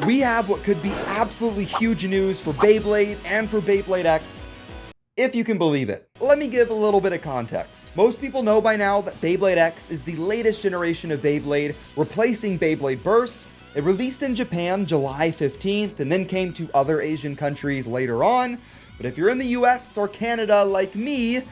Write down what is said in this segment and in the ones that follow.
We have what could be absolutely huge news for Beyblade and for Beyblade X, if you can believe it. Let me give a little bit of context. Most people know by now that Beyblade X is the latest generation of Beyblade, replacing Beyblade Burst. It released in Japan July 15th and then came to other Asian countries later on. But if you're in the US or Canada like me,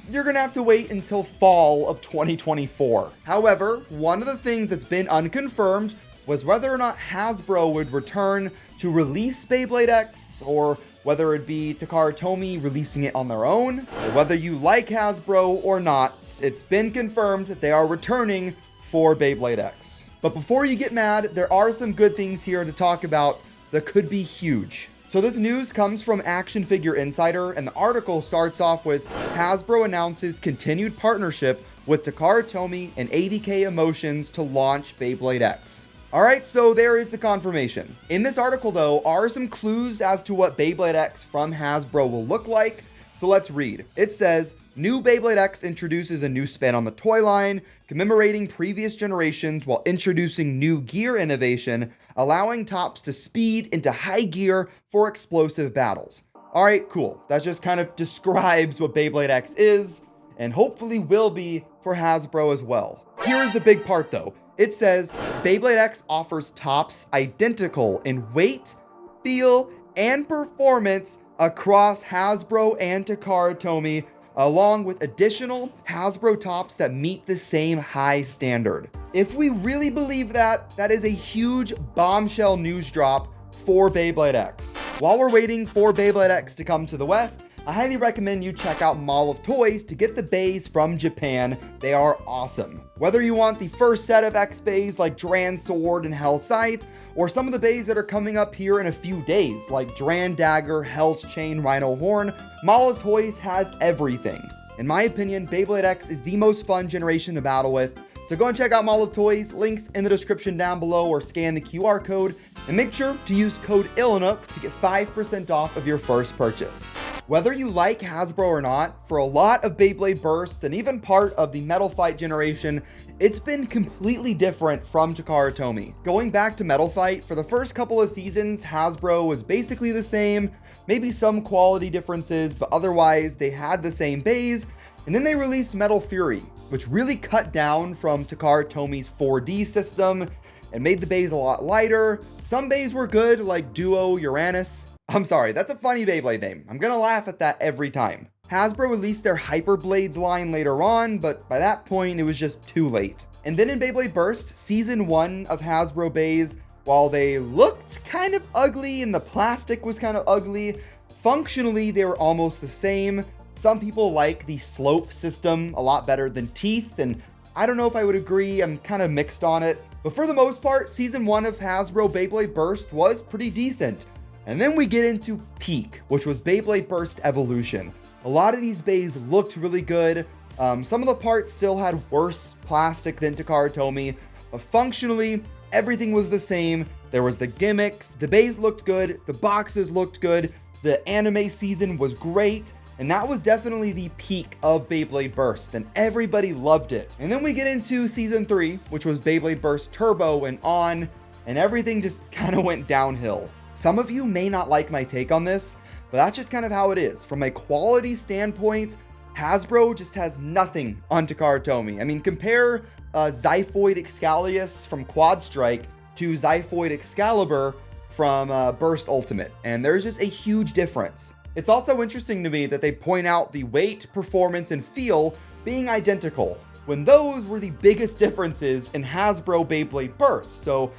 you're gonna have to wait until fall of 2024. However, one of the things that's been unconfirmed was whether or not Hasbro would return to release Beyblade X, or whether it'd be Takara Tomy releasing it on their own. Or whether you like Hasbro or not, it's been confirmed that they are returning for Beyblade X. But before you get mad, there are some good things here to talk about that could be huge. So this news comes from Action Figure Insider, and the article starts off with Hasbro announces continued partnership with Takara Tomy and ADK Emotions to launch Beyblade X. Alright, so there is the confirmation. In this article though, are some clues as to what Beyblade X from Hasbro will look like, so let's read. It says, new Beyblade X introduces a new spin on the toy line, commemorating previous generations while introducing new gear innovation, allowing tops to speed into high gear for explosive battles. Alright, cool. That just kind of describes what Beyblade X is, and hopefully will be for Hasbro as well. Here is the big part though. It says, Beyblade X offers tops identical in weight, feel, and performance across Hasbro and Takara Tomy, along with additional Hasbro tops that meet the same high standard. If we really believe that, that is a huge bombshell news drop for Beyblade X. While we're waiting for Beyblade X to come to the West, I highly recommend you check out MOT Toys to get the Beys from Japan. They are awesome. Whether you want the first set of X Beys like Dran Sword and Hell Scythe, or some of the Beys that are coming up here in a few days like Dran Dagger, Hell's Chain, Rhino Horn, MOT Toys has everything. In my opinion, Beyblade X is the most fun generation to battle with, so go and check out MOT Toys, links in the description down below, or scan the QR code, and make sure to use code ilinnuc to get 5% off of your first purchase. Whether you like Hasbro or not, for a lot of Beyblade Burst and even part of the Metal Fight generation, it's been completely different from Takara Tomy. Going back to Metal Fight, for the first couple of seasons, Hasbro was basically the same, maybe some quality differences, but otherwise they had the same Beys, and then they released Metal Fury, which really cut down from Takara Tomy's 4D system and made the Beys a lot lighter. Some Beys were good, like Duo Uranus. I'm sorry, that's a funny Beyblade name. I'm gonna laugh at that every time. Hasbro released their Hyper Blades line later on, but by that point, it was just too late. And then in Beyblade Burst, Season 1 of Hasbro Beys, while they looked kind of ugly and the plastic was kind of ugly, functionally they were almost the same. Some people like the slope system a lot better than teeth, and I don't know if I would agree. I'm kind of mixed on it. But for the most part, Season 1 of Hasbro Beyblade Burst was pretty decent. And then we get into Peak, which was Beyblade Burst Evolution. A lot of these Beys looked really good. Some of the parts still had worse plastic than Takara Tomy, but functionally, everything was the same. There was the gimmicks, the Beys looked good, the boxes looked good, the anime season was great, and that was definitely the peak of Beyblade Burst, and everybody loved it. And then we get into Season 3, which was Beyblade Burst Turbo and on, and everything just kind of went downhill. Some of you may not like my take on this, but that's just kind of how it is. From a quality standpoint, Hasbro just has nothing on Takara Tomy. I mean, compare Xiphoid Excalius from Quad Strike to Xiphoid Excalibur from Burst Ultimate, and there's just a huge difference. It's also interesting to me that they point out the weight, performance, and feel being identical, when those were the biggest differences in Hasbro Beyblade Burst, so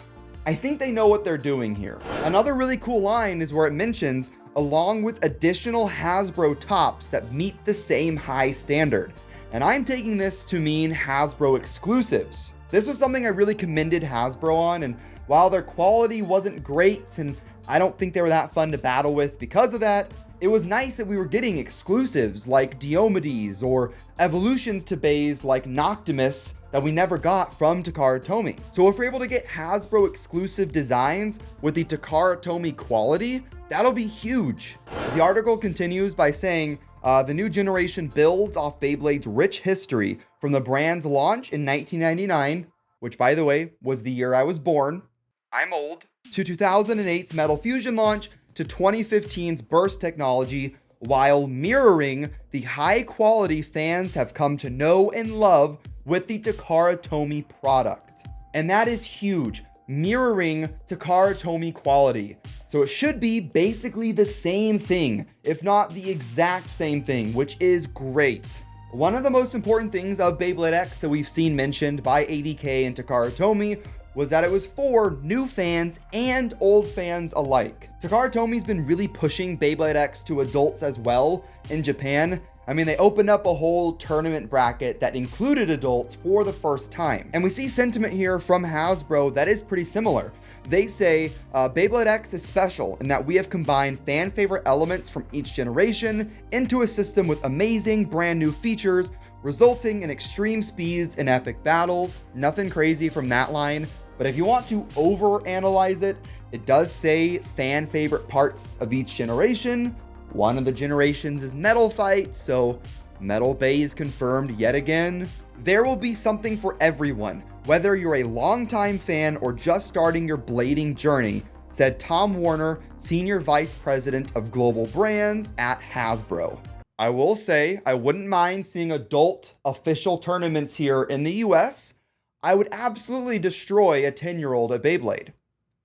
I think they know what they're doing here. Another really cool line is where it mentions, along with additional Hasbro tops that meet the same high standard. And I'm taking this to mean Hasbro Exclusives. This was something I really commended Hasbro on, and while their quality wasn't great, and I don't think they were that fun to battle with because of that, it was nice that we were getting exclusives like Diomedes or evolutions to Beys like Noctimus that we never got from Takara Tomy. So if we're able to get Hasbro exclusive designs with the Takara Tomy quality, that'll be huge. The article continues by saying, the new generation builds off Beyblade's rich history from the brand's launch in 1999, which by the way, was the year I was born. I'm old. To 2008's Metal Fusion launch to 2015's Burst technology, while mirroring the high quality fans have come to know and love with the Takara Tomy product. And that is huge, mirroring Takara Tomy quality. So it should be basically the same thing, if not the exact same thing, which is great. One of the most important things of Beyblade X that we've seen mentioned by ADK and Takara Tomy was that it was for new fans and old fans alike. Takara Tomy's been really pushing Beyblade X to adults as well in Japan. I mean, they opened up a whole tournament bracket that included adults for the first time. And we see sentiment here from Hasbro that is pretty similar. They say Beyblade X is special in that we have combined fan favorite elements from each generation into a system with amazing brand new features, resulting in extreme speeds and epic battles. Nothing crazy from that line, but if you want to overanalyze it, it does say fan favorite parts of each generation. One of the generations is Metal Fight, so Metal Bays confirmed yet again. There will be something for everyone, whether you're a longtime fan or just starting your blading journey, said Tom Warner, Senior Vice President of Global Brands at Hasbro. I will say, I wouldn't mind seeing adult official tournaments here in the US. I would absolutely destroy a 10-year-old at Beyblade,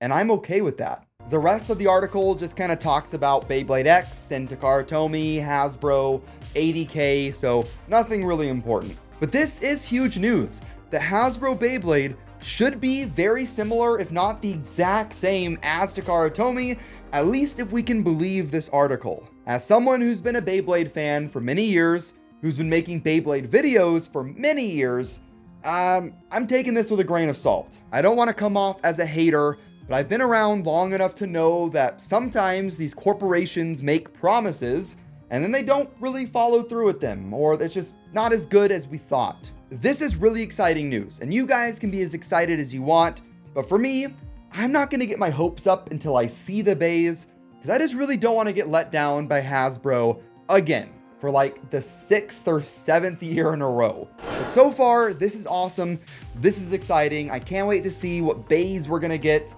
and I'm okay with that. The rest of the article just kind of talks about Beyblade X and Takara Tomy, Hasbro, ADK, so nothing really important. But this is huge news. The Hasbro Beyblade should be very similar, if not the exact same as Takara Tomy, at least if we can believe this article. As someone who's been a Beyblade fan for many years, who's been making Beyblade videos for many years, I'm taking this with a grain of salt. I don't want to come off as a hater, but I've been around long enough to know that sometimes these corporations make promises and then they don't really follow through with them, or it's just not as good as we thought. This is really exciting news, and you guys can be as excited as you want, but for me, I'm not going to get my hopes up until I see the bays, because I just really don't want to get let down by Hasbro again for like the 6th or 7th year in a row. But so far, this is awesome. This is exciting. I can't wait to see what bays we're going to get.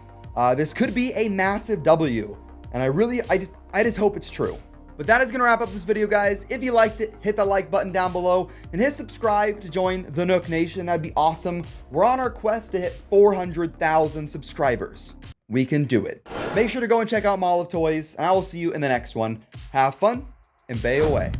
This could be a massive W, and I just hope it's true. But that is going to wrap up this video, guys. If you liked it, hit the like button down below and hit subscribe to join the Nook Nation. That'd be awesome. We're on our quest to hit 400,000 subscribers. We can do it. Make sure to go and check out MOT Toys, and I will see you in the next one. Have fun and bay away.